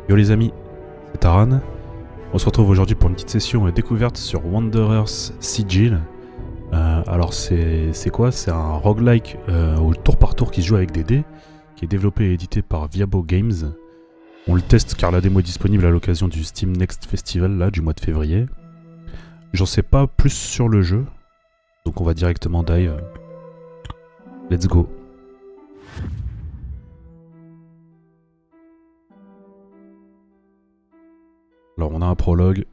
Yo les amis, c'est Taran. On se retrouve aujourd'hui pour une petite session découverte sur Wanderer's Sigil. Alors c'est quoi? C'est un roguelike au tour par tour qui se joue avec des dés, qui est développé et édité par Viabo Games. On le teste car la démo est disponible à l'occasion du Steam Next Festival là, du mois de février. J'en sais pas plus sur le jeu, donc on va directement dive. Let's go. Alors on a un prologue.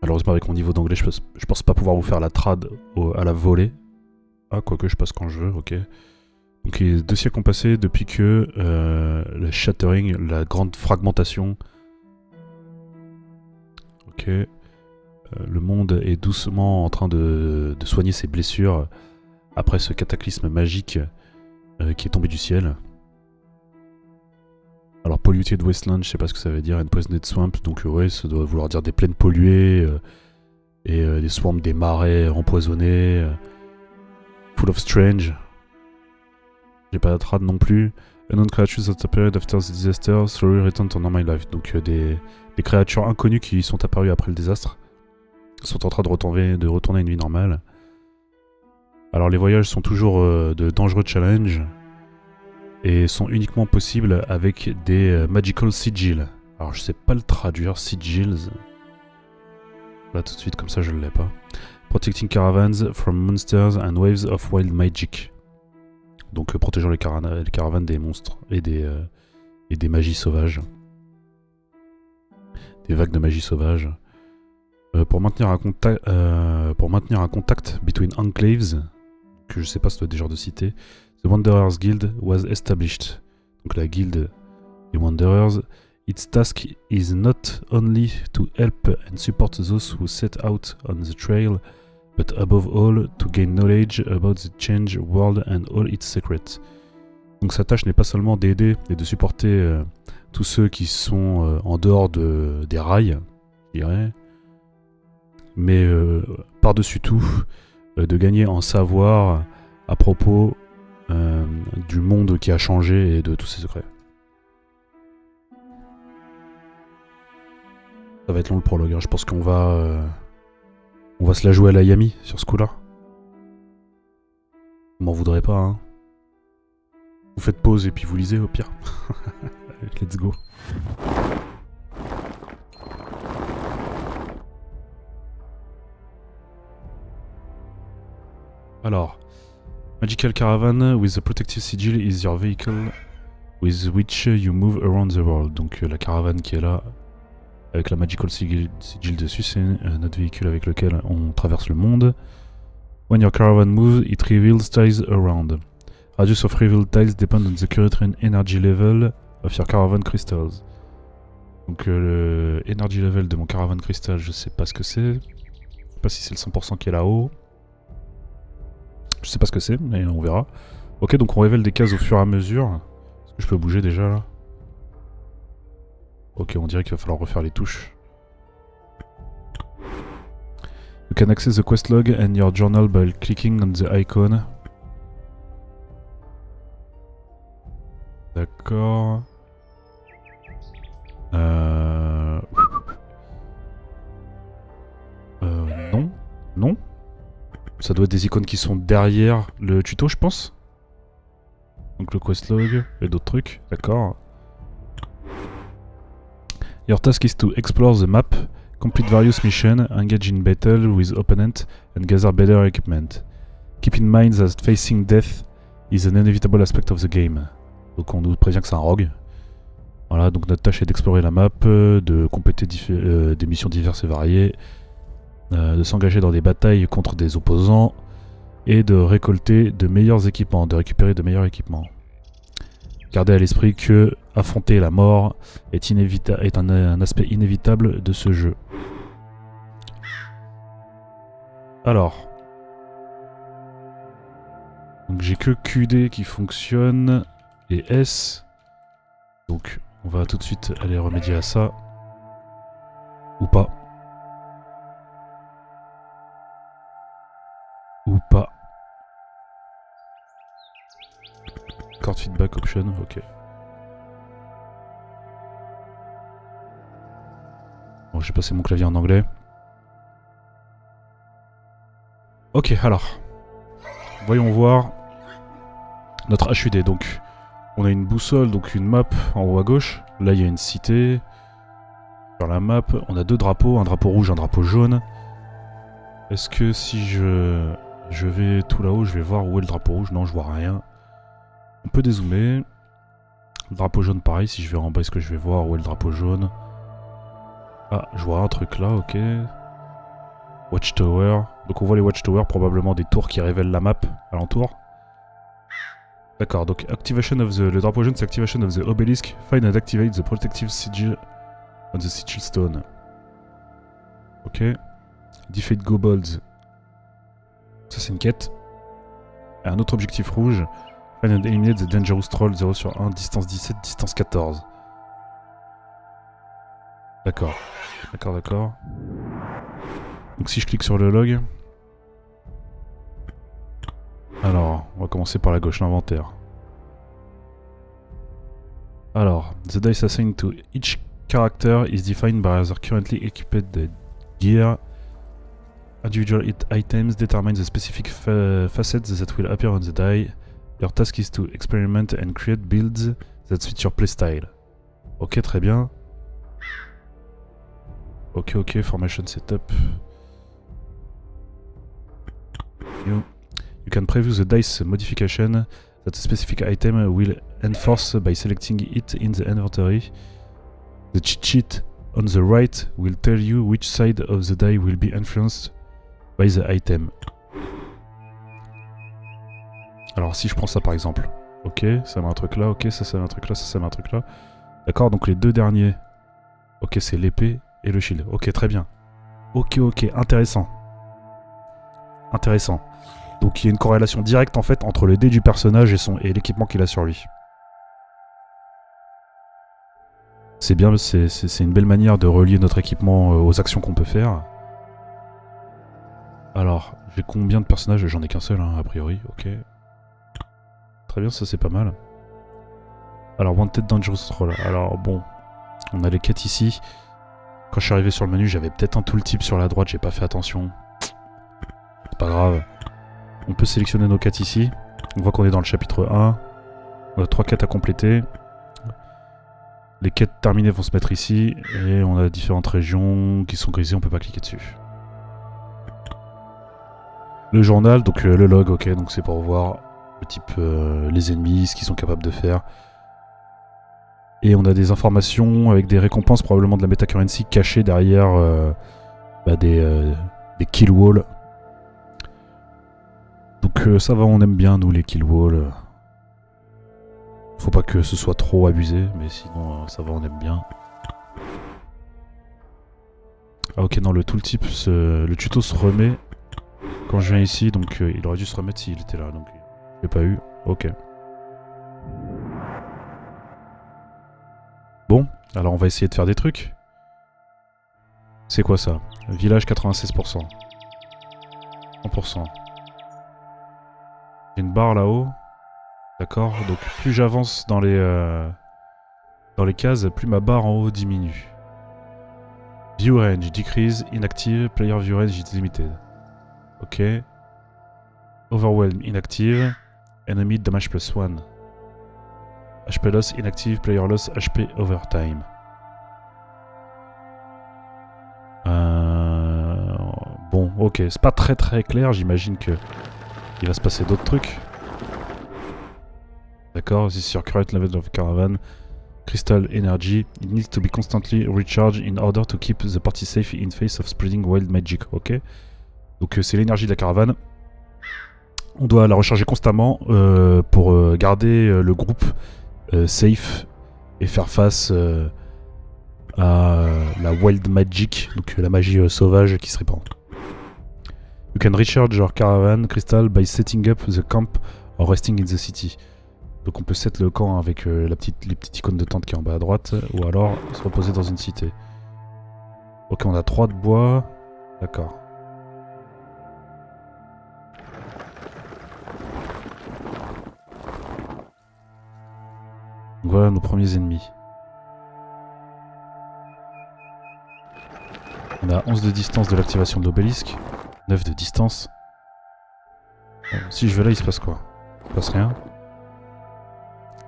Malheureusement avec mon niveau d'anglais je pense pas pouvoir vous faire la trad à la volée. Ah quoique je passe quand je veux, ok. Donc 2 siècles ont passé depuis que le shattering, la grande fragmentation. Ok. Le monde est doucement en train de soigner ses blessures après ce cataclysme magique qui est tombé du ciel. Alors Polluted Wasteland, je sais pas ce que ça veut dire, and Poisoned Swamp, donc ouais, ça doit vouloir dire des plaines polluées et des swamps, des marais empoisonnés, full of strange. J'ai pas la trad non plus. Unknown creatures that appeared after the disaster slowly return to normal life. Donc des créatures inconnues qui sont apparues après le désastre sont en train de retourner à une vie normale. Alors les voyages sont toujours de dangereux challenges et sont uniquement possibles avec des magical sigils. Alors je sais pas le traduire, sigils. Là tout de suite comme ça je l'ai pas. Protecting caravans from monsters and waves of wild magic. Donc protégeant les caravanes des monstres et des magies sauvages. Des vagues de magie sauvage. Pour maintenir un contact between enclaves, que je sais pas si c'est des genres de cité, the Wanderers Guild was established. Donc la guilde des Wanderers. Its task is not only to help and support those who set out on the trail, but above all, to gain knowledge about the change world and all its secrets. Donc sa tâche n'est pas seulement d'aider et de supporter tous ceux qui sont en dehors des rails, je dirais, mais par-dessus tout, de gagner en savoir à propos du monde qui a changé et de tous ses secrets. Ça va être long le prologue, hein. Je pense qu'on va se la jouer à la Yami sur ce coup-là. Vous m'en voudrez pas, hein. Vous faites pause et puis vous lisez au pire. Let's go. Alors, Magical Caravan with the Protective Sigil is your vehicle with which you move around the world. Donc la caravane qui est là, avec la Magical Sigil dessus, c'est notre véhicule avec lequel on traverse le monde. When your caravan moves, it reveals tiles around. Radius of reveal tiles depend on the current energy level of your caravan crystals. Donc le energy level de mon caravan crystal, je sais pas ce que c'est. Je sais pas si c'est le 100% qui est là-haut. Je sais pas ce que c'est, mais on verra. Ok, donc on révèle des cases au fur et à mesure. Est-ce que je peux bouger déjà là? Ok, on dirait qu'il va falloir refaire les touches. You can access the quest log and your journal by clicking on the icon. D'accord. Non. Non. Ça doit être des icônes qui sont derrière le tuto, je pense. Donc le quest log et d'autres trucs. D'accord. Your task is to explore the map, complete various missions, engage in battle with opponents, and gather better equipment. Keep in mind that facing death is an inevitable aspect of the game. Donc on nous prévient que c'est un rogue. Voilà, donc notre tâche est d'explorer la map, de compléter des missions diverses et variées, de s'engager dans des batailles contre des opposants, et de récolter de meilleurs équipements, de récupérer de meilleurs équipements. Gardez à l'esprit que affronter la mort est un aspect inévitable de ce jeu. Alors, donc j'ai que QD qui fonctionne et S. Donc on va tout de suite aller remédier à ça. Ou pas. Ou pas. Cord feedback option, ok. Bon, j'ai passé mon clavier en anglais. Ok, alors. Voyons voir notre HUD. Donc, on a une boussole, donc une map en haut à gauche. Là, il y a une cité. Sur la map, on a deux drapeaux, un drapeau rouge, un drapeau jaune. Est-ce que si je vais tout là-haut, je vais voir où est le drapeau rouge? Non, je vois rien. On peut dézoomer. Le drapeau jaune, pareil. Si je vais en bas, est-ce que je vais voir où est le drapeau jaune? Ah, je vois un truc là, ok. Watchtower. Donc on voit les Watchtower, probablement des tours qui révèlent la map alentour. D'accord, donc activation of the... Le drapeau jaune, c'est activation of the obelisk. Find and activate the protective sigil on the sigil stone. Ok. Defeat Gobolds. Ça, c'est une quête. Et un autre objectif rouge. Find and eliminate the dangerous troll 0 sur 1, distance 17, distance 14. D'accord. D'accord, d'accord. Donc si je clique sur le log... Alors, on va commencer par la gauche, l'inventaire. Alors, the dice assigned to each character is defined by their currently equipped gear. Individual items determine the specific facets that will appear on the die. Your task is to experiment and create builds that suit your playstyle. Ok, très bien. Ok, ok, formation setup. You can preview the dice modification that a specific item will enforce by selecting it in the inventory. The cheat sheet on the right will tell you which side of the die will be influenced by the item. Alors si je prends ça par exemple, ok, ça met un truc là, ok, ça met un truc là, ça met un truc là. D'accord, donc les deux derniers, ok, c'est l'épée et le shield. Ok, très bien. Ok, ok, intéressant. Intéressant. Donc il y a une corrélation directe en fait entre le dé du personnage et l'équipement qu'il a sur lui. C'est bien, c'est une belle manière de relier notre équipement aux actions qu'on peut faire. Alors, j'ai combien de personnages? J'en ai qu'un seul, hein, a priori, ok. Très bien, ça c'est pas mal. Alors, Wanted Dangerous Troll. Alors bon, on a les quêtes ici. Quand je suis arrivé sur le menu, j'avais peut-être un tooltip sur la droite, j'ai pas fait attention. C'est pas grave. On peut sélectionner nos quêtes ici. On voit qu'on est dans le chapitre 1. On a 3 quêtes à compléter. Les quêtes terminées vont se mettre ici. Et on a différentes régions qui sont grisées, on peut pas cliquer dessus. Le journal, donc le log, ok, donc c'est pour voir le type, les ennemis, ce qu'ils sont capables de faire. Et on a des informations avec des récompenses, probablement de la metacurrency cachée derrière des kill walls. Donc ça va, on aime bien nous les kill walls. Faut pas que ce soit trop abusé, mais sinon ça va, on aime bien. Ah ok, non, le tooltip, le tuto se remet quand je viens ici, donc il aurait dû se remettre s'il était là, donc je l'ai pas eu, ok. Bon, alors on va essayer de faire des trucs. C'est quoi ça? Village 96%. 100%. J'ai une barre là-haut. D'accord, donc plus j'avance dans les cases, plus ma barre en haut diminue. View range decrease, inactive, player view range is limited. Ok. Overwhelm inactive, enemy damage +1. HP loss inactive, player loss HP over time. Bon, ok, c'est pas très clair, j'imagine que il va se passer d'autres trucs. D'accord, ici sur current level of caravan, crystal energy, it needs to be constantly recharged in order to keep the party safe in face of spreading wild magic. Ok, donc c'est l'énergie de la caravane. On doit la recharger constamment pour garder le groupe safe et faire face à la wild magic, donc la magie sauvage qui se répand. You can recharge your caravan crystal by setting up the camp or resting in the city. Donc on peut set le camp avec les petites icônes de tente qui est en bas à droite, ou alors se reposer dans une cité. Ok, on a 3 de bois. D'accord. Donc voilà nos premiers ennemis. On a 11 de distance de l'activation de l'obélisque. 9 de distance. Bon, si je vais là, il se passe quoi? Il se passe rien.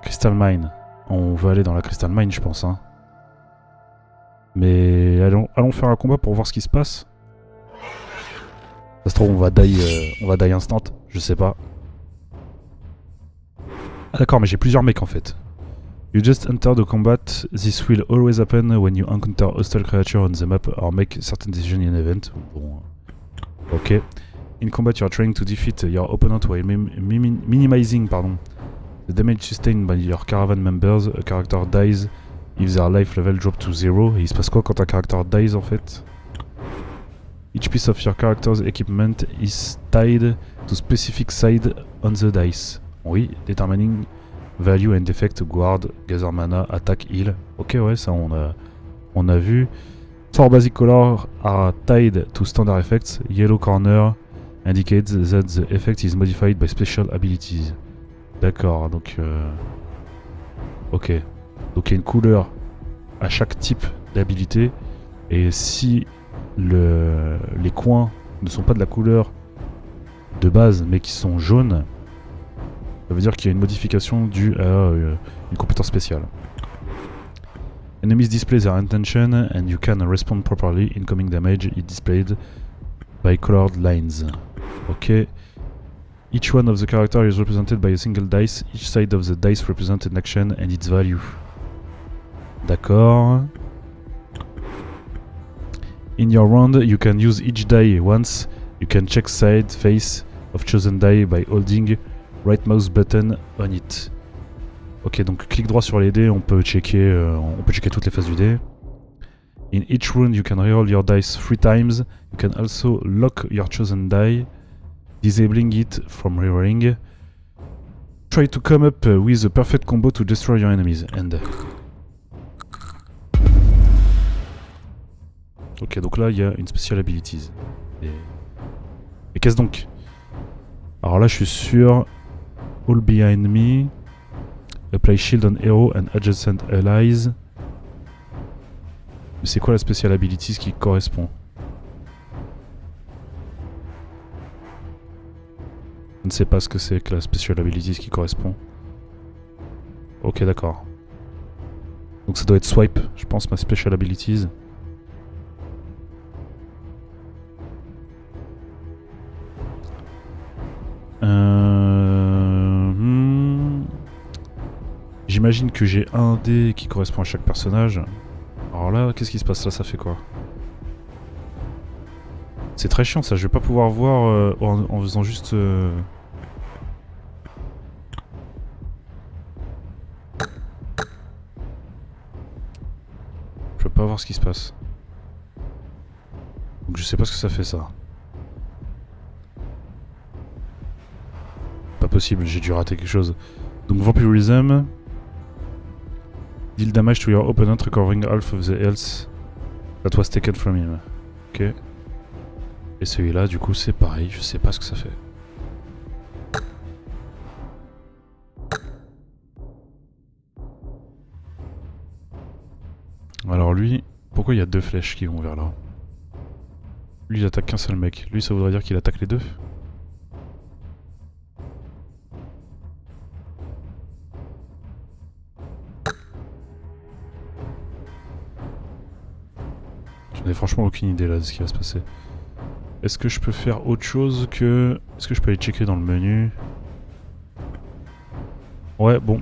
Crystal Mine. On veut aller dans la Crystal Mine, je pense. Hein. Mais allons faire un combat pour voir ce qui se passe. Ça se trouve, on va die instant. Je sais pas. Ah d'accord, mais j'ai plusieurs mecs en fait. You just enter the combat. This will always happen when you encounter hostile creature on the map or make certain decision in an event. Bon. Ok. In combat, you are trying to defeat your opponent while minimizing the damage sustained by your caravan members. A character dies if their life level drop to 0. Et il se passe quoi quand un character dies en fait? Each piece of your character's equipment is tied to specific side on the dice. Oui, determining value and effect, guard, gather mana, attack, heal. Ok, ouais, ça on a vu. 4 basic colors are tied to standard effects. Yellow corner indicates that the effect is modified by special abilities. D'accord, donc... Ok. Donc il y a une couleur à chaque type d'habilité. Et si les coins ne sont pas de la couleur de base, mais qui sont jaunes, ça veut dire qu'il y a une modification due à une compétence spéciale. Enemies display their intention and you can respond properly. Incoming damage is displayed by colored lines. Ok. Each one of the characters is represented by a single dice. Each side of the dice represents an action and its value. D'accord. In your round, you can use each die once. You can check side face of chosen die by holding right mouse button on it. Ok, donc clic droit sur les dés, on peut checker toutes les phases du dé. In each round, you can reroll your dice 3 times. You can also lock your chosen die, disabling it from rerolling. Try to come up with a perfect combo to destroy your enemies. End. Ok, donc là il y a une special abilities. Et qu'est-ce donc? Alors là je suis sur All Behind Me, Apply Shield on Hero and Adjacent Allies. Mais c'est quoi la special abilities qui correspond? Je ne sais pas ce que c'est que la special abilities qui correspond. Ok, d'accord. Donc ça doit être Swipe, je pense, ma special abilities. J'imagine que j'ai un dé qui correspond à chaque personnage. Alors là, qu'est-ce qui se passe là? Ça fait quoi? C'est très chiant ça, je vais pas pouvoir voir en faisant juste... Je peux pas voir ce qui se passe. Donc je sais pas ce que ça fait ça. Pas possible, j'ai dû rater quelque chose. Donc Vampirism. Deal damage to your opponent, recovering half of the health that was taken from him. Ok. Et celui-là, du coup, c'est pareil, je sais pas ce que ça fait. Alors lui, pourquoi il y a 2 flèches qui vont vers là? Lui, il attaque qu'un seul mec. Lui, ça voudrait dire qu'il attaque les deux? J'en ai franchement aucune idée là de ce qui va se passer. Est-ce que je peux faire autre chose que... Est-ce que je peux aller checker dans le menu? Ouais, bon.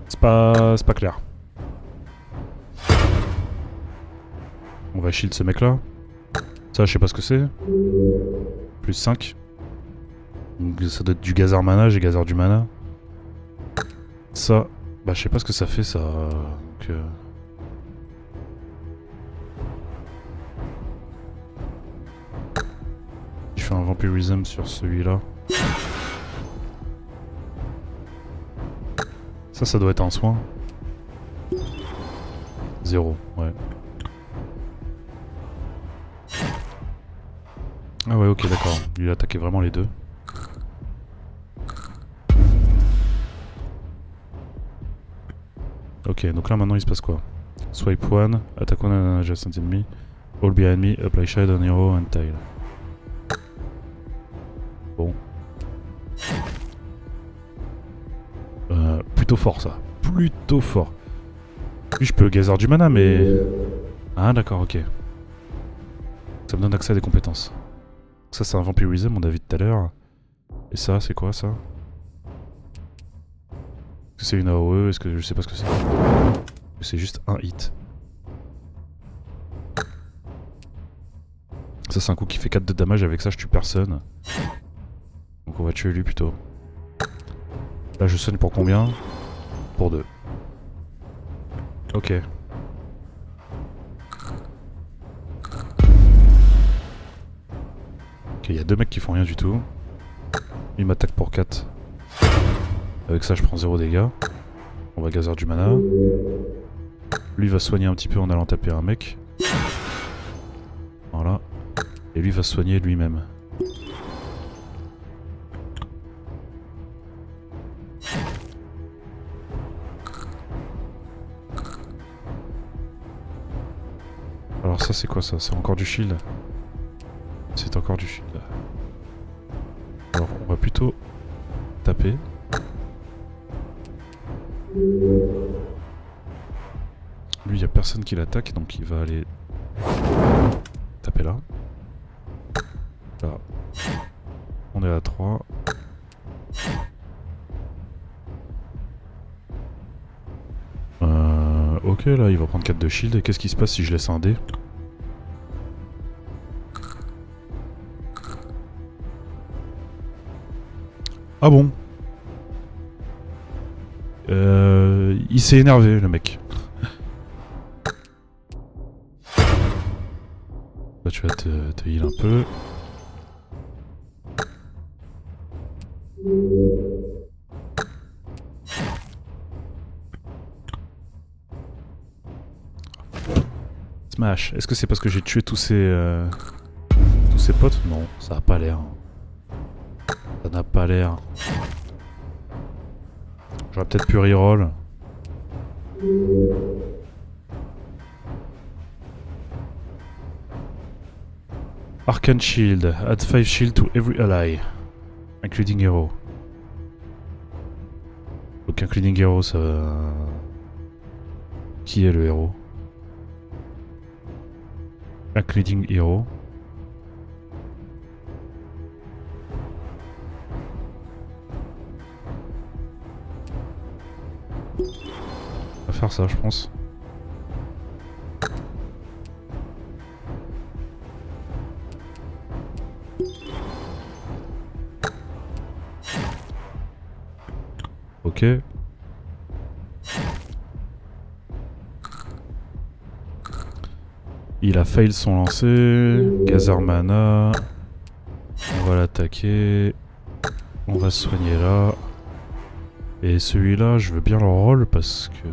C'est pas clair. On va shield ce mec là. Ça, je sais pas ce que c'est. Plus 5. Donc ça doit être du gazard mana, j'ai gazard du mana. Ça, bah je sais pas ce que ça fait ça. Donc, je fais un vampirism sur celui-là. Ça doit être un soin. 0, ouais. Ah ouais, ok, d'accord. Il a attaqué vraiment les deux. Ok, donc là maintenant il se passe quoi? Swipe 1, attaque on un adjacent ennemi. All behind me, apply shade on hero and tile. Bon. Plutôt fort ça. Plutôt fort. Lui je peux gazard du mana mais... Ah d'accord, ok. Ça me donne accès à des compétences. Ça c'est un vampirism on a vu tout à l'heure. Et ça c'est quoi ça? Est-ce que c'est une AOE? Est-ce que je sais pas ce que c'est? C'est juste un hit. Ça c'est un coup qui fait 4 de damage, avec ça je tue personne. Donc on va tuer lui plutôt. Là je soigne pour combien? Pour 2. Ok. Ok, il y a 2 mecs qui font rien du tout. Il m'attaque pour 4. Avec ça je prends 0 dégâts. On va gazard du mana. Lui va soigner un petit peu en allant taper un mec. Voilà. Et lui va se soigner lui-même. Alors ça c'est quoi ça? C'est encore du shield? C'est encore du shield. Alors on va plutôt taper. Lui y a personne qui l'attaque donc il va aller taper là. Là. On est à 3. Ok là il va prendre 4 de shield et qu'est-ce qui se passe si je laisse un dé? Ah bon? Il s'est énervé le mec. Là tu vas te heal un peu. Smash. Est-ce que c'est parce que j'ai tué tous ces potes? Non, ça a pas l'air. Ça n'a pas l'air. J'aurais peut-être pu reroll. Arcane Shield. Add 5 shield to every ally. Including hero. Donc including hero ça... Qui est le héros? Including hero. On va faire ça je pense. Ok. Il a fail son lancer. Gazar mana. On va l'attaquer. On va se soigner là. Et celui-là, je veux bien le roll parce que...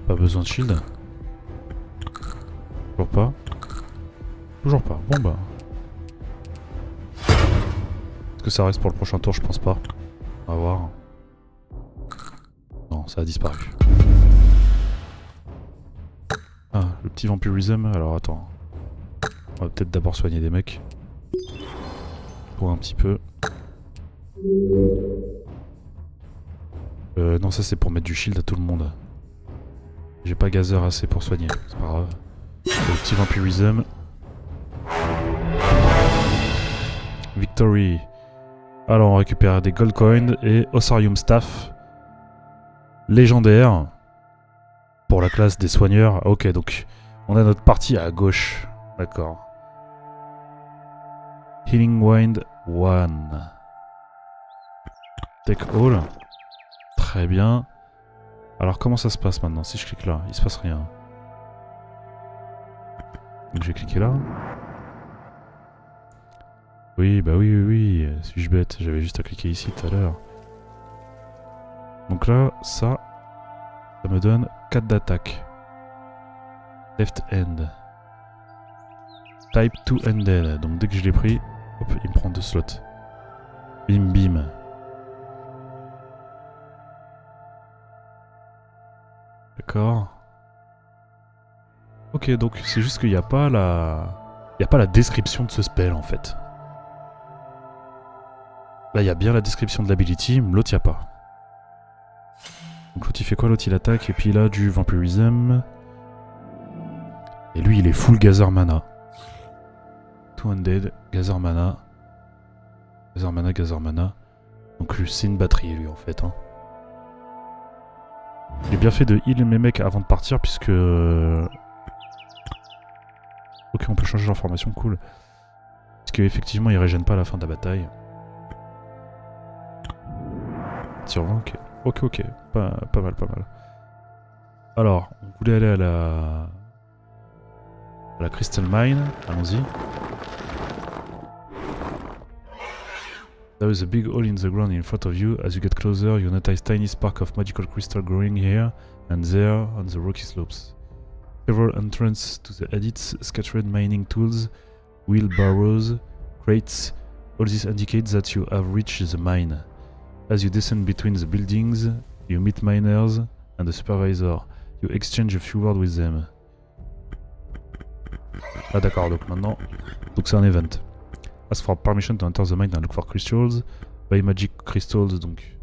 Pas besoin de shield. Toujours pas. Toujours pas. Bon bah. Est-ce que ça reste pour le prochain tour? Je pense pas. On va voir. Non, ça a disparu. Ah, le petit vampirism. Alors attends. On va peut-être d'abord soigner des mecs. Pour un petit peu. Non, ça c'est pour mettre du shield à tout le monde. J'ai pas gazer assez pour soigner. C'est pas grave. Le petit vampirism. Victory. Alors on récupère des gold coins et Ossarium Staff. Légendaire. Pour la classe des soigneurs. Ok, donc on a notre partie à gauche. D'accord. Healing Wind 1. Take all. Très bien. Alors comment ça se passe maintenant? Si je clique là, il se passe rien. Donc j'ai cliqué là. Oui, bah oui. Suis-je bête? J'avais juste à cliquer ici tout à l'heure. Donc là, ça me donne 4 d'attaque. Left hand. Type 2 handed. Donc dès que je l'ai pris, hop, il me prend 2 slots. Bim bim. D'accord. Ok, donc c'est juste qu'il n'y a pas la... Il n'y a pas la description de ce spell en fait. Là il y a bien la description de l'ability, mais l'autre il n'y a pas. Donc l'autre il fait quoi? L'autre il attaque et puis il a du Vampirism. Et lui il est full Gather Mana. 2 Undead, Gather Mana. Gather Mana, Gather Mana. Donc lui c'est une batterie lui en fait. Hein. J'ai bien fait de heal mes mecs avant de partir puisque... Ok, on peut changer leur formation, cool. Parce qu'effectivement, ils régènent pas à la fin de la bataille. Sur 20, ok. Ok. Pas mal. Alors, on voulait aller à la Crystal Mine. Allons-y. There is a big hole in the ground in front of you. As you get closer, you notice tiny spark of magical crystal growing here and there on the rocky slopes. Several entrances to the edits, scattered mining tools, wheelbarrows, crates. All this indicates that you have reached the mine. As you descend between the buildings, you meet miners and the supervisor. You exchange a few words with them. Ah d'accord, donc maintenant... Donc c'est un event. Ask for permission to enter the mine and look for crystals. Buy magic crystals, donc...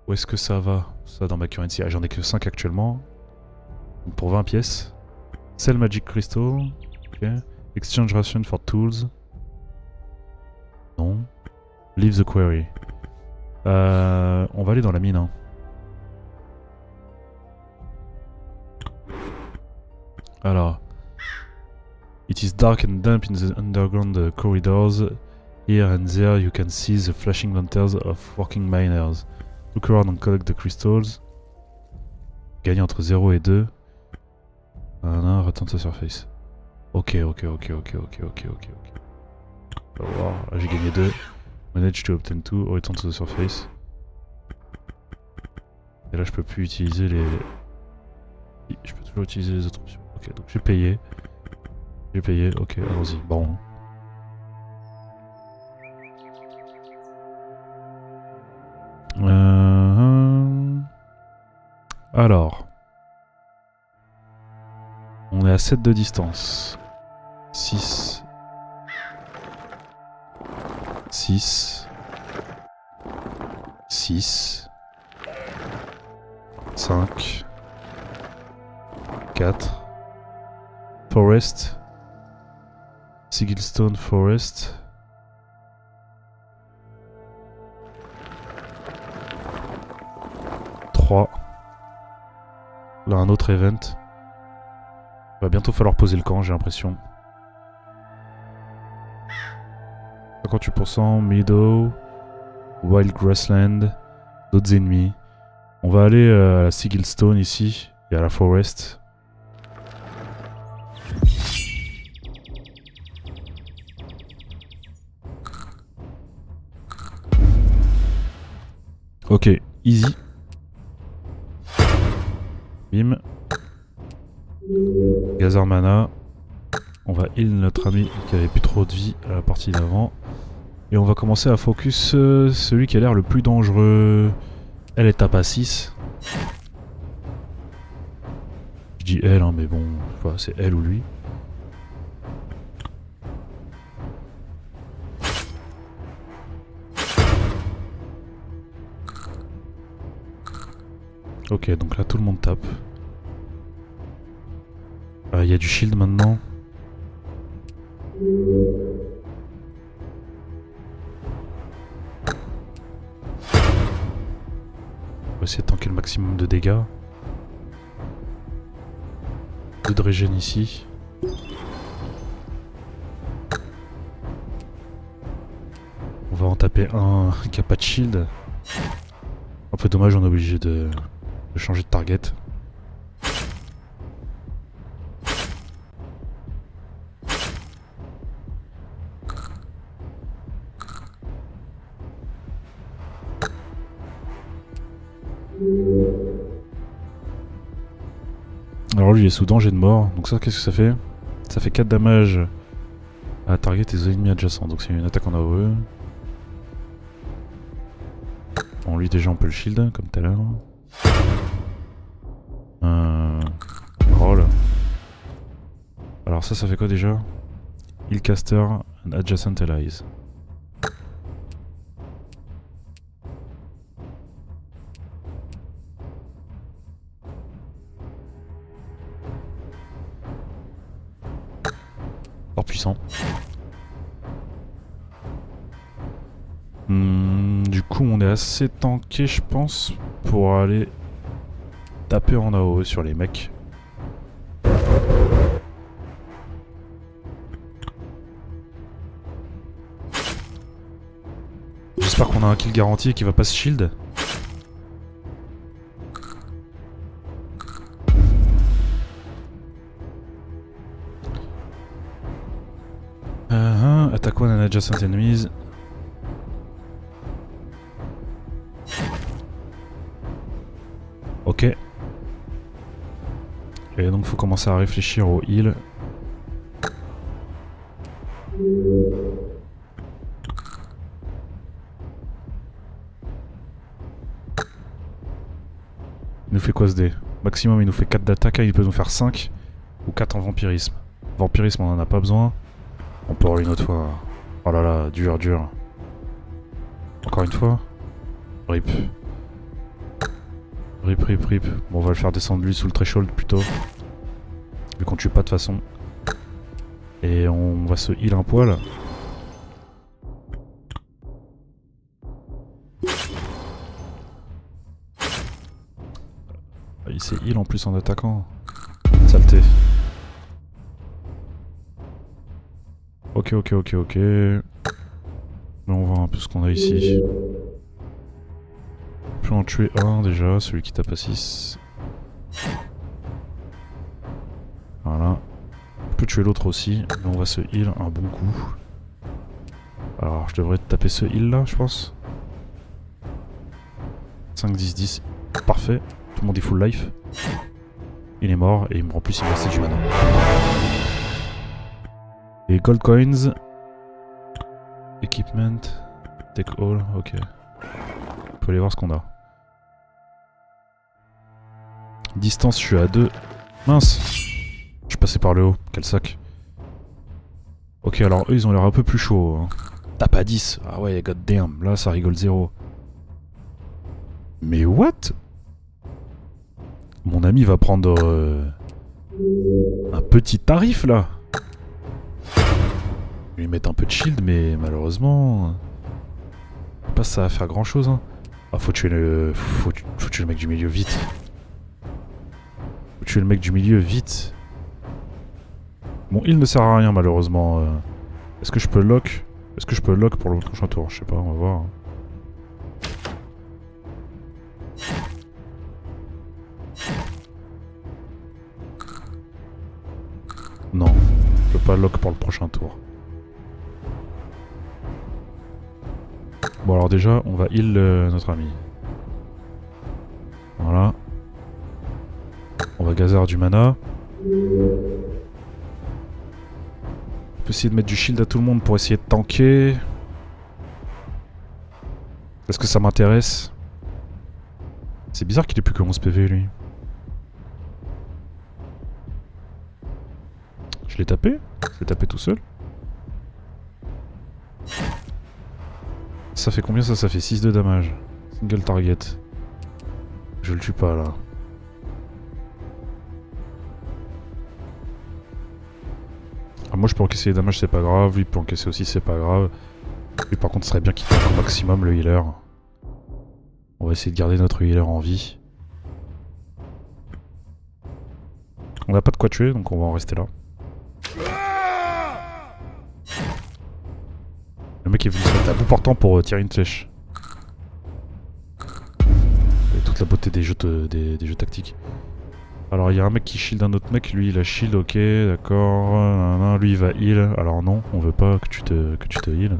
Où est-ce que ça va? Ça dans ma currency. Ah, j'en ai que 5 actuellement. Donc pour 20 pièces. Sell magic crystal. Ok. Exchange ration for tools. Non. Leave the quarry. On va aller dans la mine. Hein. Alors. It is dark and damp in the underground corridors. Here and there you can see the flashing lanterns of working miners. Look around and collect the crystals. Gagner entre 0 et 2. Return to surface. Ok. On va voir. Là j'ai gagné 2. Manage to obtain 2. Return to the surface. Et là je peux plus utiliser les... Je peux toujours utiliser les autres options. Ok, donc j'ai payé. Ok, allons-y. Bon. Alors. On est à 7 de distance. 6. 6. 6. 5. 4. Forest. Sigilstone Forest. Là un autre event. Il va bientôt falloir poser le camp, j'ai l'impression. 58%, Meadow, Wild Grassland, d'autres ennemis. On va aller à la Sigilstone ici, et à la Forest. Ok, easy. Bim. Gather Mana. On va heal notre ami qui avait plus trop de vie à la partie d'avant. Et on va commencer à focus celui qui a l'air le plus dangereux. Elle est tape à 6. Je dis elle, hein, mais bon, voilà, c'est elle ou lui. Ok, donc là tout le monde tape. Il y a du shield maintenant. On va essayer de tanker le maximum de dégâts. 2 de régène ici. On va en taper un qui a pas de shield. Un peu dommage, on est obligé de changer de target. Alors lui il est sous danger de mort, donc ça qu'est-ce que ça fait? Ça fait 4 damage à target et aux ennemis adjacents, donc c'est une attaque en AOE. Bon lui déjà on peut le shield comme tout à l'heure. Roll. Alors ça fait quoi déjà? Healcaster and adjacent allies. Fort puissant. Du coup on est assez tanké je pense pour aller taper en AOE sur les mecs. J'espère qu'on a un kill garanti et qu'il va pas se shield. Attack one and adjacent enemies. Ok. Et donc faut commencer à réfléchir au heal. Il nous fait quoi ce dé? Maximum il nous fait 4 d'attaque, il peut nous faire 5 ou 4 en vampirisme. Vampirisme on en a pas besoin. On peut rouler une autre fois. Oh là là, dur, dur. Encore une fois. Rip. Rip, rip, rip. Bon, on va le faire descendre lui sous le threshold plutôt. Vu qu'on tue pas de toute façon. Et on va se heal un poil. Il s'est heal en plus en attaquant. Saleté. Ok, ok, ok, ok. Mais on voit un peu ce qu'on a ici. On peut en tuer un déjà, celui qui tape à 6. Voilà. On peut tuer l'autre aussi, mais on va se heal un bon coup. Alors je devrais taper ce heal là, je pense. 5, 10, 10. Parfait. Tout le monde est full life. Il est mort et en plus il me restait du mana. Et gold coins. Equipment. Take all, ok. On peut aller voir ce qu'on a. Distance, je suis à 2. Mince! Je suis passé par le haut, quel sac. Ok, alors eux ils ont l'air un peu plus chauds. Hein. Tape à 10. Ah ouais, god damn, là ça rigole 0. Mais what? Mon ami va prendre un petit tarif là. Lui mettre un peu de shield, mais malheureusement, pas ça va faire grand chose. Hein. Ah, faut tuer le, faut tuer le mec du milieu vite. Faut tuer le mec du milieu vite. Bon, il ne sert à rien malheureusement. Est-ce que je peux lock? Est-ce que je peux lock pour le prochain tour? Je sais pas, on va voir. Non, je peux pas lock pour le prochain tour. Bon alors déjà, on va heal notre ami. Voilà. On va gazer du mana. On peut essayer de mettre du shield à tout le monde pour essayer de tanker. Est-ce que ça m'intéresse? C'est bizarre qu'il ait plus que 11 PV lui. Je l'ai tapé? Je l'ai tapé tout seul? Ça fait combien ça? Ça fait 6 de damage. Single target. Je le tue pas là. Ah, moi je peux encaisser les damages, c'est pas grave. Lui peut encaisser aussi, c'est pas grave. Lui par contre, ce serait bien qu'il tank au maximum le healer. On va essayer de garder notre healer en vie. On n'a pas de quoi tuer, donc on va en rester là. Le mec est venu se mettre à bout portant pour tirer une flèche. Et toute la beauté des jeux, des jeux tactiques. Alors il y a un mec qui shield un autre mec, lui il a shield, ok, d'accord. Lui il va heal. Alors non, on veut pas que tu te heal.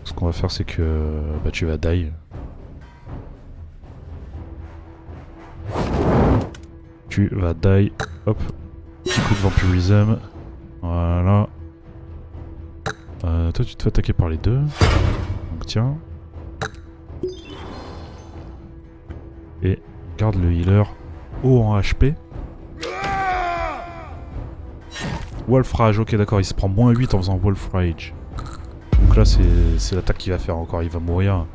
Ce qu'on va faire c'est que bah, tu vas die. Tu vas die. Hop. Petit coup de vampirisme. Voilà. Toi tu te fais attaquer par les deux. Donc tiens. Et garde le healer haut en HP. Wolf Rage, ok d'accord, il se prend moins 8 en faisant Wolf Rage. Donc là c'est l'attaque qu'il va faire encore, il va mourir.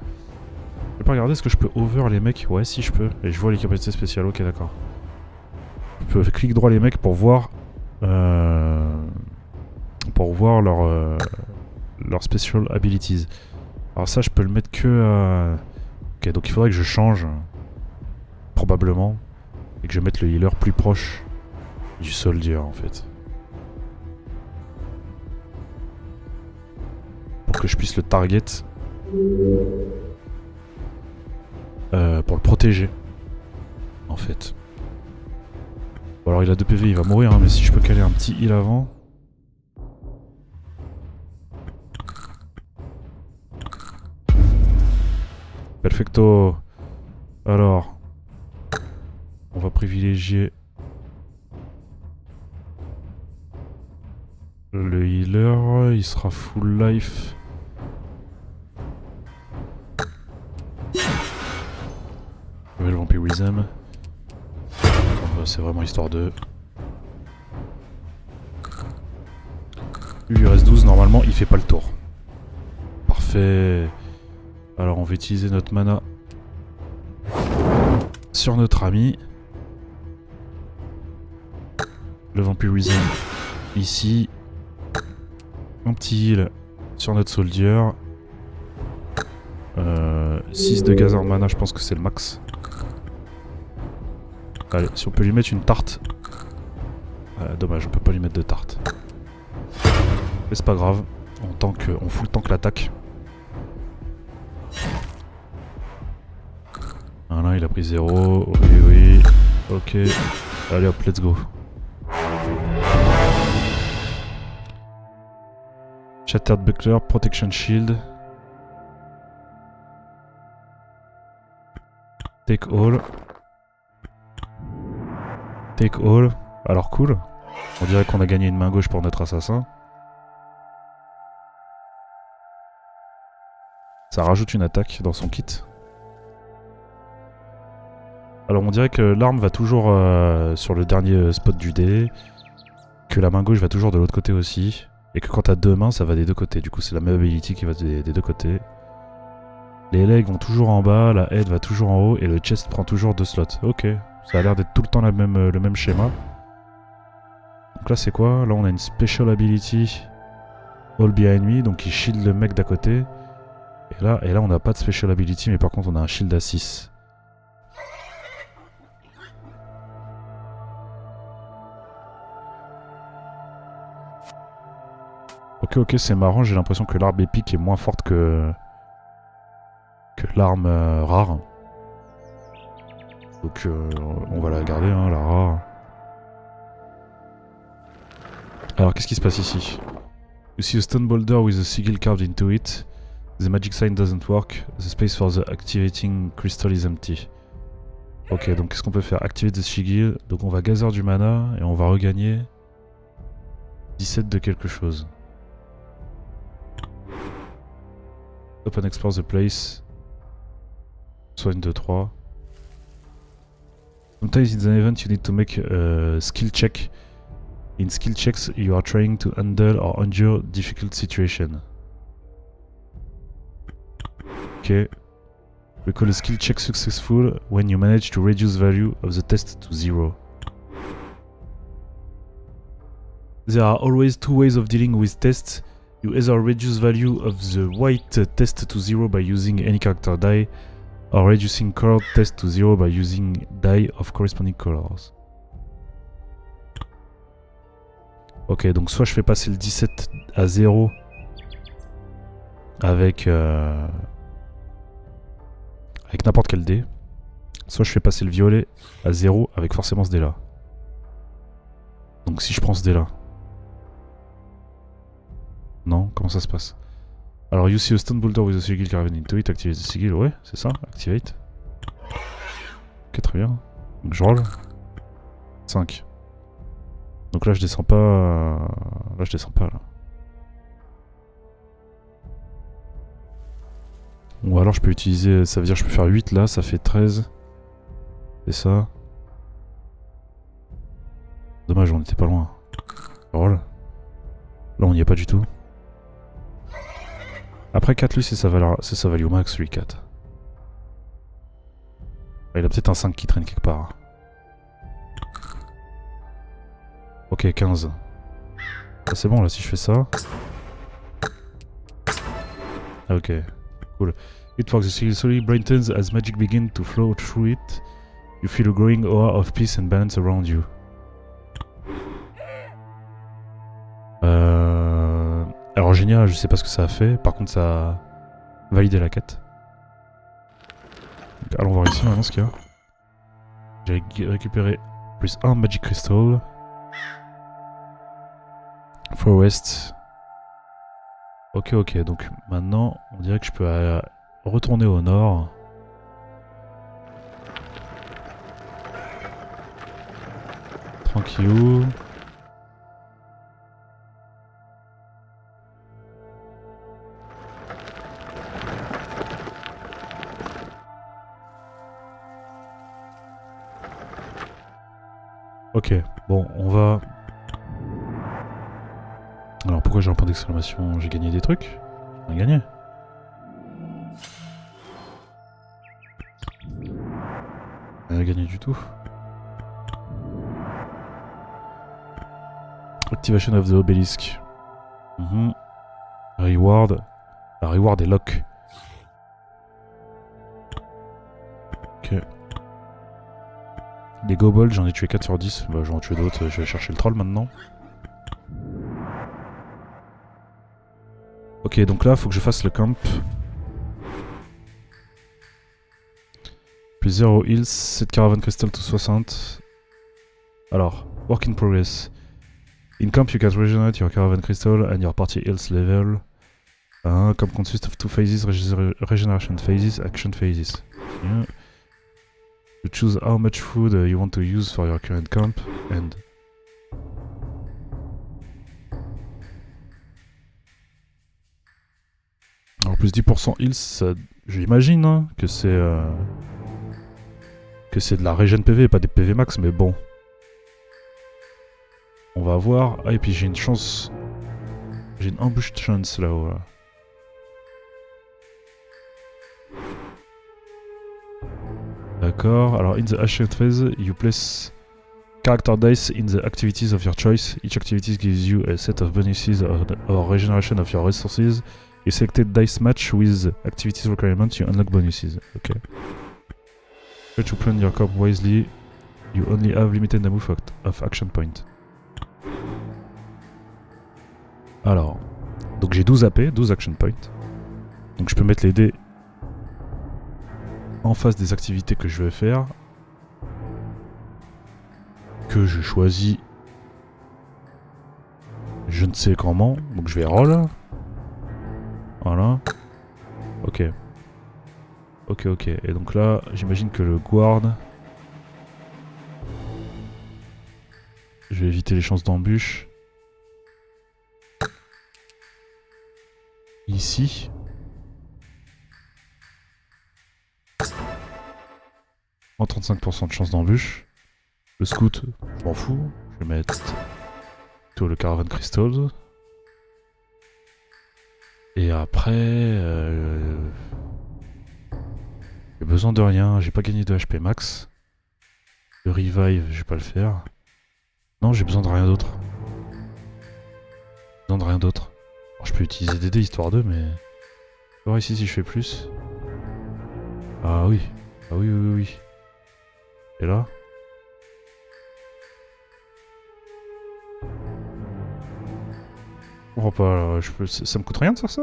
Je peux pas regarder, est-ce que je peux over les mecs? Ouais si je peux, et je vois les capacités spéciales, ok d'accord. Je peux cliquer droit les mecs pour voir leur special abilities. Alors ça je peux le mettre que à... Ok donc il faudrait que je change, probablement, et que je mette le healer plus proche du soldier en fait. Pour que je puisse le target. Pour le protéger. En fait. Bon alors il a 2 PV, il va mourir, hein, mais si je peux caler un petit heal avant. Perfecto. Alors. On va privilégier le healer, il sera full life. Le vampirism. C'est vraiment histoire de... Lui il reste 12, normalement il fait pas le tour. Parfait. Alors on va utiliser notre mana sur notre ami. Le vampirism ici. Un petit heal sur notre soldier. 6 de gaz en mana, je pense que c'est le max. Allez, si on peut lui mettre une tarte. Dommage, on peut pas lui mettre de tarte. Mais c'est pas grave, on fout le tank l'attaque. Voilà, il a pris 0. Oui, oui. Ok. Allez hop, let's go. Shattered Buckler, Protection Shield. Take all. Take all. Alors cool. On dirait qu'on a gagné une main gauche pour notre assassin. Ça rajoute une attaque dans son kit. Alors on dirait que l'arme va toujours sur le dernier spot du dé. Que la main gauche va toujours de l'autre côté aussi. Et que quand t'as 2 mains, ça va des 2 côtés. Du coup c'est la même ability qui va des 2 côtés. Les legs vont toujours en bas, la head va toujours en haut et le chest prend toujours 2 slots. Ok, ça a l'air d'être tout le temps le même schéma. Donc là c'est quoi? Là on a une special ability all behind me, donc il shield le mec d'à côté. Et là on n'a pas de special ability, mais par contre on a un shield à 6. Ok, c'est marrant, j'ai l'impression que l'arme épique est moins forte que l'arme rare. Donc on va la garder, hein, la rare. Alors qu'est-ce qui se passe ici? You see a stone boulder with a sigil carved into it. The magic sign doesn't work. The space for the activating crystal is empty. Ok, donc qu'est-ce qu'on peut faire? Activate the sigil. Donc on va gather du mana et on va regagner 17 de quelque chose. Open explore the place. Soigne de 3. Sometimes in the event you need to make a skill check. In skill checks you are trying to handle or endure difficult situation. Ok. We call a skill check successful when you manage to reduce value of the test to 0. There are always 2 ways of dealing with tests. You either reduce value of the white test to 0 by using any character die, or reducing colored test to 0 by using die of corresponding colors. Ok, donc soit je fais passer le 17 à 0 avec n'importe quel dé, soit je fais passer le violet à 0 avec forcément ce dé là. Donc si je prends ce dé là. Non, comment ça se passe? Alors you see a stone boulder with a sigil carved into it, activate the sigil, ouais, c'est ça, activate. Ok, très bien. Donc je roll. 5. Donc là je descends pas. Là je descends pas là. Ou alors je peux utiliser. Ça veut dire que je peux faire 8 là, ça fait 13. C'est ça. Dommage, on était pas loin. Roll. Là on n'y est pas du tout. Après 4 lui c'est sa value max lui 4. Il a peut-être un 5 qui traîne quelque part. Ok 15. Ah, c'est bon là si je fais ça. Ah, ok, cool. It works slowly brightens as magic begins to flow through it. You feel a growing aura of peace and balance around you. Alors génial, je sais pas ce que ça a fait. Par contre ça a validé la quête. Donc, allons voir ici maintenant ce qu'il y a. J'ai récupéré plus 1 Magic Crystal. Forest. Ok, ok, donc maintenant on dirait que je peux retourner au nord. Tranquillou. Ok, bon, on va... Alors pourquoi j'ai un point d'exclamation? J'ai gagné des trucs? On a gagné. On a gagné du tout. Activation of the obelisk. Reward. La reward est lock. Ok. Les gobolds, j'en ai tué 4 sur 10. Bah, j'en ai tué d'autres, je vais chercher le troll maintenant. Ok, donc là, faut que je fasse le camp. Plus 0 heals, 7 caravan crystal to 60. Alors, work in progress. In camp, you can regenerate your caravan crystal and your party heals level. Camp consists of 2 phases, regeneration phases, action phases. Yeah. You choose how much food you want to use for your current camp and... Alors plus 10% heals, j'imagine hein, que c'est de la regen PV, pas des PV max, mais bon. On va voir. Ah et puis j'ai une chance. J'ai une ambush chance là-haut. Là. D'accord. Alors in the action phase, you place character dice in the activities of your choice. Each activity gives you a set of bonuses or regeneration of your resources. You selected dice match with activities requirements, you unlock bonuses. Ok. Try to plan your camp wisely. You only have limited number of action points. Alors, donc j'ai 12 AP, 12 action points. Donc je peux mettre les dés en face des activités que je vais faire. Que je choisis je ne sais comment. Donc je vais roll. Voilà. Ok. Ok, ok. Et donc là, j'imagine que le guard... Je vais éviter les chances d'embûche. Ici. En 35% de chance d'embûche. Le scout, je m'en fous. Je vais mettre plutôt le caravan crystals. Et après... j'ai besoin de rien, j'ai pas gagné de HP max. Le revive, je vais pas le faire. Non, j'ai besoin de rien d'autre. Besoin de rien d'autre. Je peux utiliser des dés histoire d'eux, mais... On va voir ici si je fais plus. Ah oui. Ah oui, oui, oui, oui. Et là? Je comprends pas, là, je peux... ça me coûte rien de faire ça?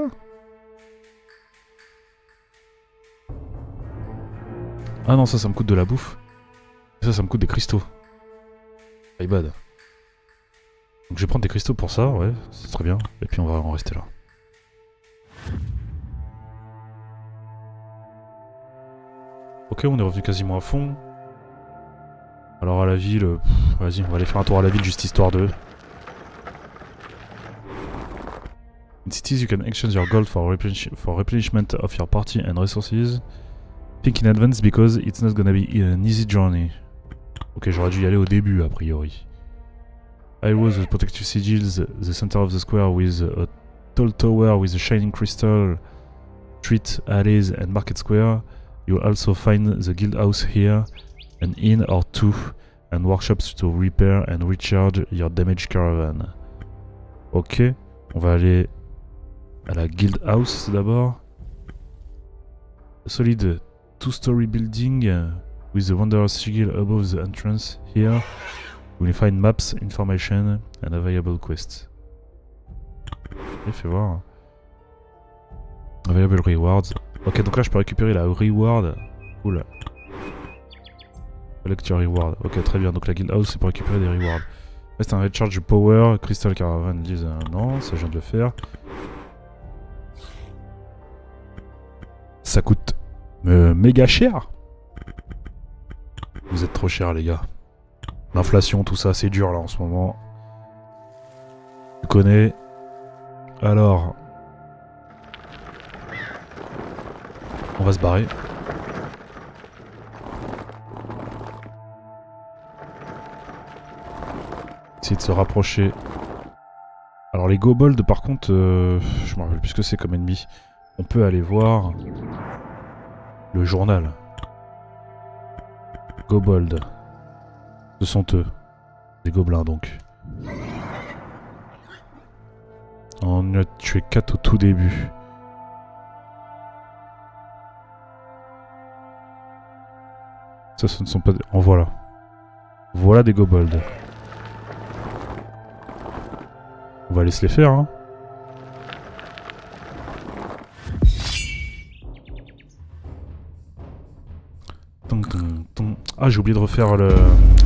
Ah non, ça me coûte de la bouffe. Et ça me coûte des cristaux. Pas bad. Donc je vais prendre des cristaux pour ça, ouais, c'est très bien. Et puis on va en rester là. Ok, on est revenu quasiment à fond. Alors à la ville, vas-y, on va aller faire un tour à la ville juste histoire de... In cities, you can exchange your gold for replenishment of your party and resources. Think in advance because it's not gonna be an easy journey. Ok, j'aurais dû y aller au début, a priori. I was the protective sigils, the center of the square with a tall tower with a shining crystal, street, alleys and market square. You'll also find the guild house here, an inn or two, and workshops to repair and recharge your damaged caravan. Ok, on va aller à la guild house d'abord. A solid two-story building with the wondrous sigil above the entrance. Here, you will find maps, information and available quests. Et fais voir. Available rewards. Ok, donc là je peux récupérer la reward. Cool. Lecture reward. Ok, très bien. Donc la guild house c'est pour récupérer des rewards. Reste un recharge power. Crystal caravan disent non, ça je viens de le faire. Ça coûte méga cher. Vous êtes trop cher les gars. L'inflation, tout ça, c'est dur là en ce moment. Tu connais. Alors. On va se barrer. Essayer de se rapprocher. Alors les kobolds par contre, je me rappelle plus ce que c'est comme ennemi. On peut aller voir le journal. Kobold. Ce sont eux. Des gobelins donc. On a tué 4 au tout début. Ça, ce ne sont pas des... En voilà. Voilà des kobolds. On va laisser les faire, hein. Ah, j'ai oublié de refaire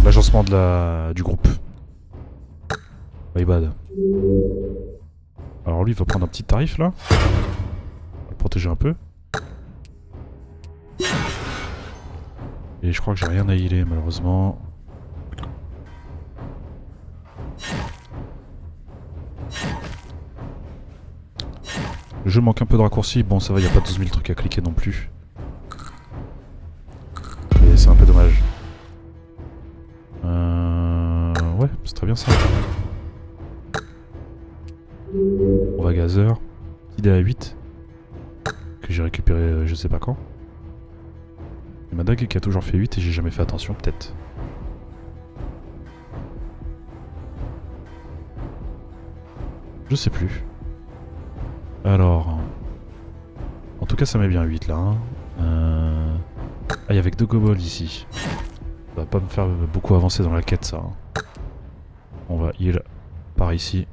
l'agencement du groupe. My bad. Alors lui, il va prendre un petit tarif, là. On va le protéger un peu. Et je crois que j'ai rien à healer, malheureusement. Le jeu manque un peu de raccourcis. Bon, ça va, il n'y a pas 12 000 trucs à cliquer non plus. Et c'est un peu dommage. Ouais, c'est très bien ça. On va gazer. Idée à 8. Que j'ai récupéré je sais pas quand. Et ma dague qui a toujours fait 8 et j'ai jamais fait attention, peut-être. Je sais plus. Alors... En tout cas ça met bien 8 là. Hein. Ah, il y avait que 2 kobolds ici. Ça va pas me faire beaucoup avancer dans la quête ça. Hein. On va heal par ici.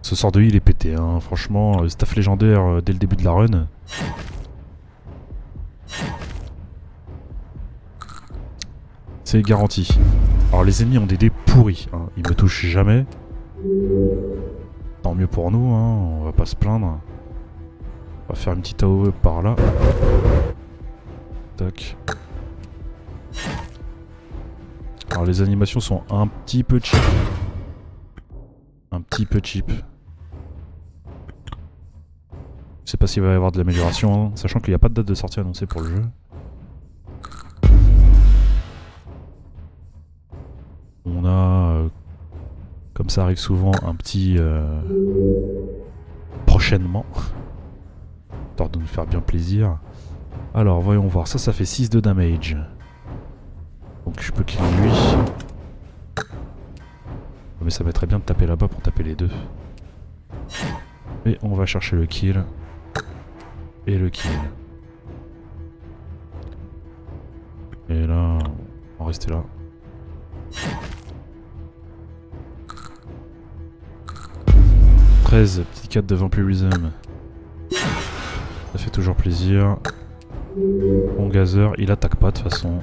Ce sort de heal est pété. Hein. Franchement, staff légendaire dès le début de la run. C'est garanti. Alors les ennemis ont des dés pourris. Hein. Ils me touchent jamais. Tant mieux pour nous, hein. On va pas se plaindre. On va faire une petite AOE par là. Tac. Alors les animations sont un petit peu cheap. Un petit peu cheap. Je sais pas s'il va y avoir de l'amélioration, hein, sachant qu'il n'y a pas de date de sortie annoncée pour le jeu. On a, comme ça arrive souvent, un petit prochainement. Histoire de nous faire bien plaisir. Alors, voyons voir. Ça fait 6 de damage. Donc je peux kill lui. Mais ça m'aiderait bien de taper là-bas pour taper les deux. Et on va chercher le kill. Et le kill. Et là, on va rester là. « 13, petit 4 de Vampirism. Ça fait toujours plaisir. On gazer, il attaque pas de toute façon.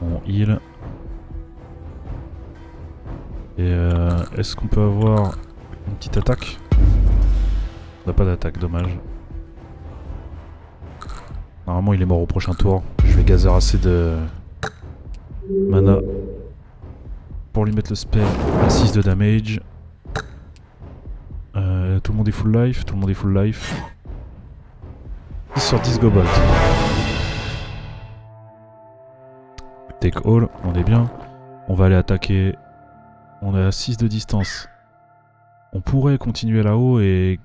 On heal. Et est-ce qu'on peut avoir une petite attaque? On n'a pas d'attaque, dommage. Normalement il est mort au prochain tour. Je vais gazer assez de mana pour lui mettre le spell à 6 de damage. Tout le monde est full life, tout le monde est full life. 10 sur 10 Gobolt. Take all, on est bien. On va aller attaquer On est à 6 de distance. On pourrait continuer là-haut et...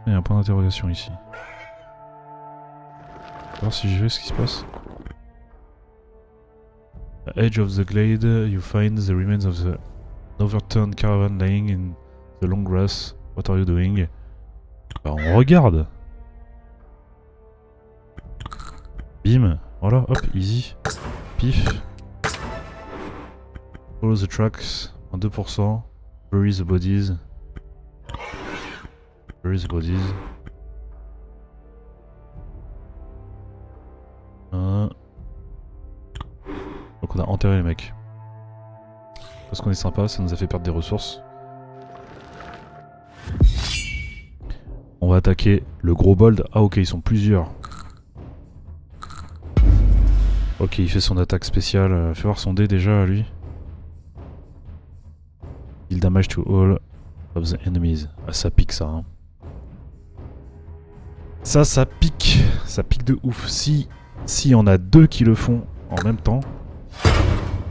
Il y a un point d'interrogation ici. On va voir si j'y vais ce qui se passe. At the edge of the glade, you find the remains of the overturned caravan lying in the long grass. What are you doing? Bah on regarde. Bim. Voilà, hop, easy. Pif. Follow the tracks. En 2%. Bury the bodies. Bury the bodies. Donc on a enterré les mecs. Parce qu'on est sympa, ça nous a fait perdre des ressources. On va attaquer le gros bold. Ah ok, ils sont plusieurs. Ok, il fait son attaque spéciale. Fais voir son dé déjà, lui. Deal damage to all of the enemies. Ah, ça pique ça, hein. Ça pique. Ça pique de ouf. Si on a deux qui le font en même temps,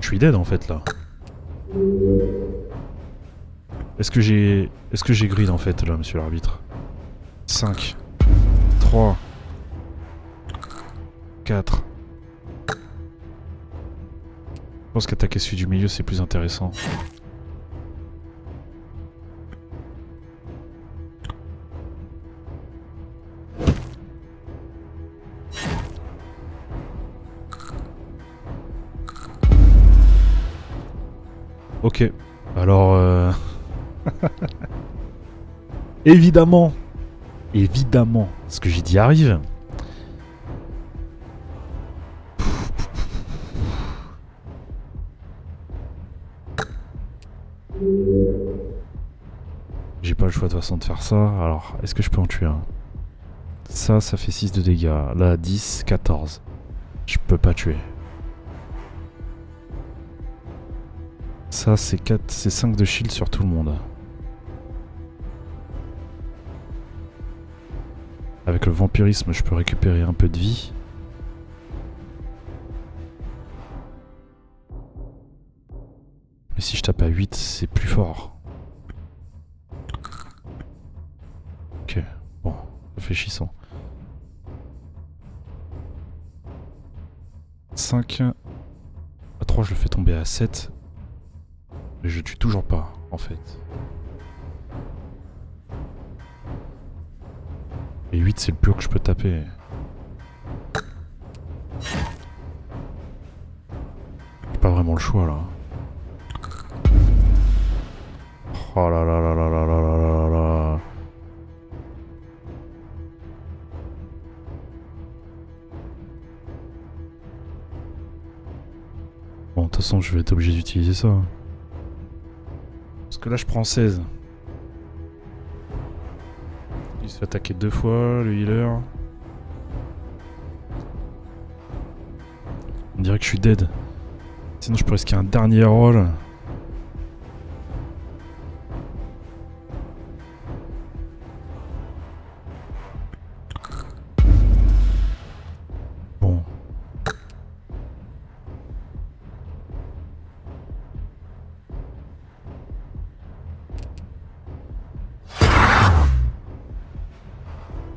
je suis dead en fait là. Est-ce que j'ai grid en fait là, monsieur l'arbitre? 5, 3, 4. Je pense qu'attaquer celui du milieu c'est plus intéressant. Ok, alors évidemment, ce que j'ai dit arrive. J'ai pas le choix de toute façon de faire ça, alors est-ce que je peux en tuer un? Ça fait 6 de dégâts, là 10, 14. Je peux pas tuer. Ça c'est 4, c'est 5 de shield sur tout le monde. Avec le vampirisme, je peux récupérer un peu de vie. Mais si je tape à 8, c'est plus fort. Ok, bon, réfléchissons. 5. À 3, je le fais tomber à 7. Mais je tue toujours pas, en fait. Et 8, c'est le plus haut que je peux taper. J'ai pas vraiment le choix, là. Oh là là là là là là là là là. Bon, de toute façon, je vais être obligé d'utiliser ça. Parce que là, je prends 16. Il se fait attaquer 2 fois, le healer. On dirait que je suis dead. Sinon, je peux risquer un dernier roll. Bon.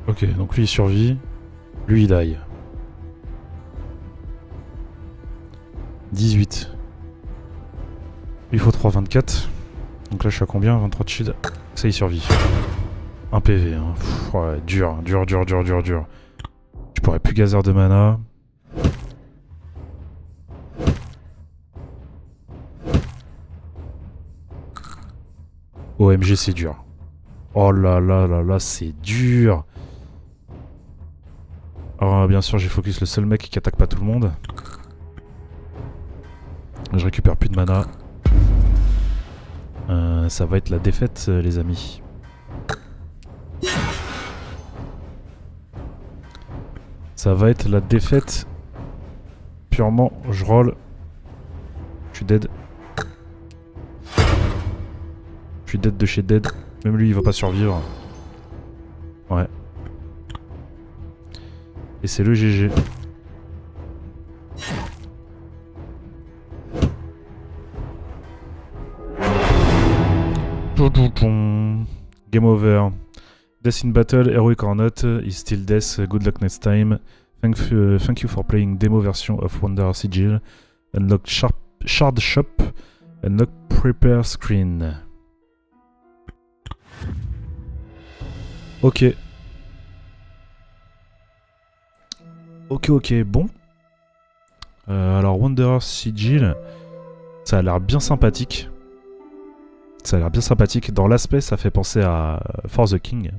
Ok, donc lui il survit. Lui il die. 18. Il faut 3, 24. Donc là je suis à combien? 23 de shield. Ça il survit. 1 PV. Hein. Pff, ouais, dur. Je pourrais plus gazer de mana. OMG c'est dur. Oh là là là là, c'est dur. Alors bien sûr j'ai focus le seul mec qui attaque pas tout le monde. Je récupère plus de mana. Ça va être la défaite les amis. Ça va être la défaite. Purement, je roll. Je suis dead. Je suis dead de chez dead. Même lui il va pas survivre. Ouais. Et c'est le GG. Game over. Death in battle, heroic or not, is still death. Good luck next time. Thank you for playing demo version of Wanderer Sigil. Unlock Shard Shop. Unlock Prepare Screen. Ok. Ok, bon. Alors, Wanderer Sigil, ça a l'air bien sympathique. Dans l'aspect, ça fait penser à For the King.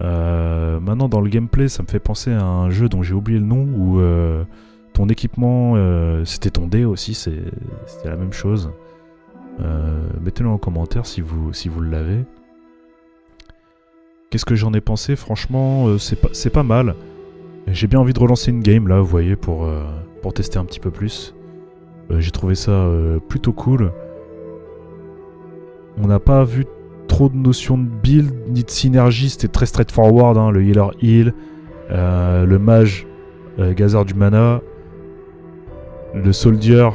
Maintenant, dans le gameplay, ça me fait penser à un jeu dont j'ai oublié le nom, où ton équipement, c'était ton dé aussi, c'était la même chose. Mettez-le en commentaire si vous l'avez. Qu'est-ce que j'en ai pensé? Franchement, c'est pas mal. J'ai bien envie de relancer une game, là, vous voyez, pour tester un petit peu plus. J'ai trouvé ça plutôt cool. On n'a pas vu trop de notions de build ni de synergie, c'était très straightforward, hein, le healer heal, le mage gazard du mana, le soldier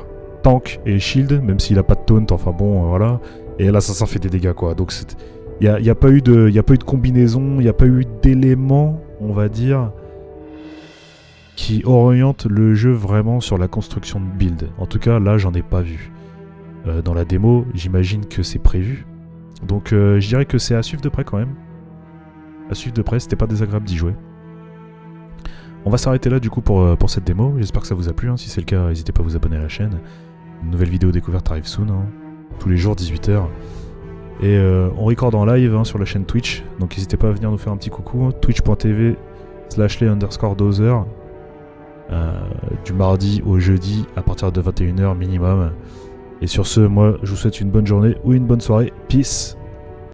tank et shield, même s'il a pas de taunt, enfin bon, voilà. Et l'assassin fait des dégâts, quoi. Donc il n'y a pas eu de combinaison, il n'y a pas eu d'éléments, on va dire, qui orientent le jeu vraiment sur la construction de build. En tout cas, là, j'en ai pas vu. Dans la démo, j'imagine que c'est prévu. Donc je dirais que c'est à suivre de près quand même. À suivre de près, c'était pas désagréable d'y jouer. On va s'arrêter là du coup pour cette démo. J'espère que ça vous a plu, hein. Si c'est le cas, n'hésitez pas à vous abonner à la chaîne. Une nouvelle vidéo découverte arrive soon, hein. Tous les jours 18h. Et on record en live, hein, sur la chaîne Twitch. Donc n'hésitez pas à venir nous faire un petit coucou, hein. Twitch.tv/les_dozer. Du mardi au jeudi à partir de 21h minimum. Et sur ce, moi, je vous souhaite une bonne journée ou une bonne soirée. Peace!